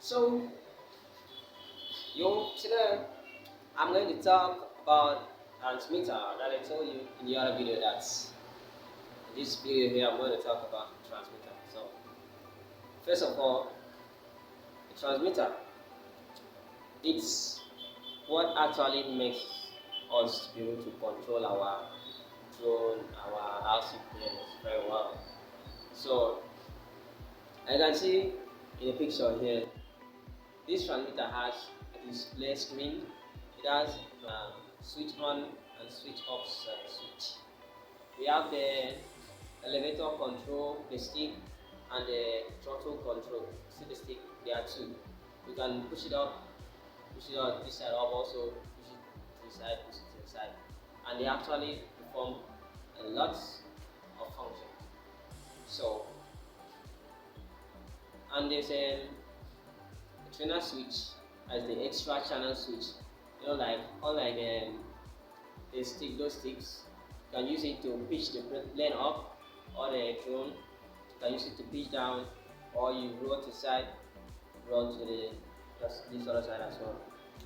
So, today I'm going to talk about transmitter that I told you in the other video. That's in this video here. I'm going to talk about transmitter. So, first of all, the transmitter, it's what actually makes us to be able to control our drone, our RC planes very well. So, I can see in the picture here, this transmitter has a display screen. It has switch on and switch off switch. We have the elevator control, the stick, and the throttle control. See the stick? There are two. You can push it up, push it on this side up, also push it to the side, push it to the side, and they actually perform a lot of functions. So, and there's a trainer switch as the extra channel switch. You know, like unlike those sticks, you can use it to pitch the plane up, or the drone. You can use it to pitch down, or you roll to the side, roll to this other side as well.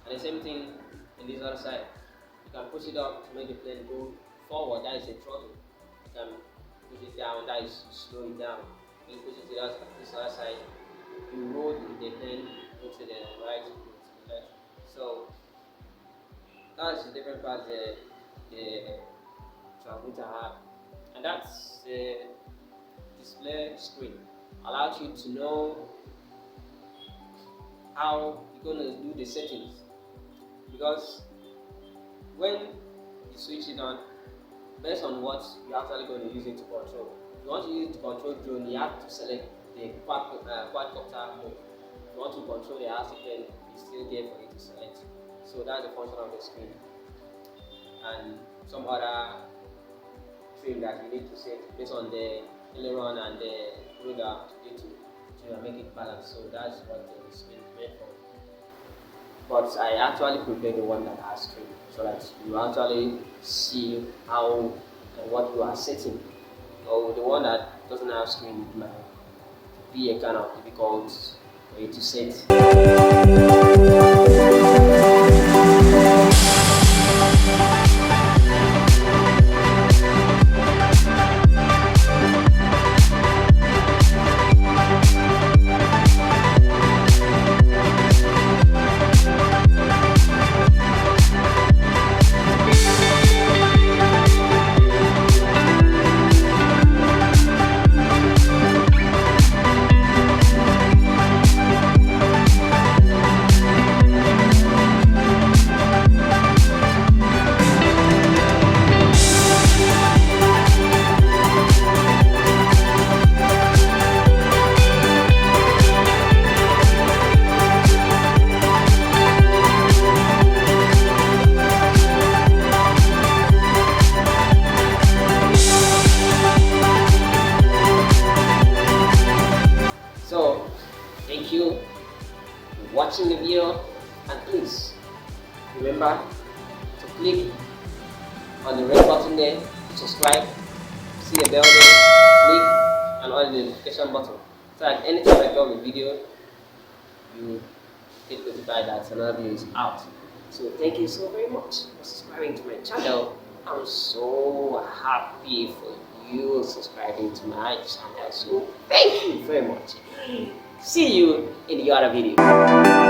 And the same thing in this other side. You can push it up to make the plane go forward. That is the throttle. You can push it down. That is slow it down. When you push it to this other side, you roll the plane go to the right, go to the left. So that's the different parts the transmitter have, and that's the display screen. Allows you to know how you're going to do the settings, because when you switch it on, based on what you're actually going to use it to control. If you want to use it to control drone, you have to select the quadcopter mode. If you want to control the RC plane, it's still there for you to select. So that's the function of the screen, and some other trim that you need to set based on the aileron and the rudder to make it balanced. So that's what the screen is made for. But I actually prefer the one that has screen, so that you actually see how and what you are setting. So the one that doesn't have screen might be a kind of difficult way to set. Thank you for watching the video, and please remember to click on the red button there, subscribe, see the bell there, click and on the notification button, so that anytime I drop a video, you get notified that another video is out. So thank you so very much for subscribing to my channel. I'm so happy for you subscribing to my channel. So thank you very much. See you in the other video.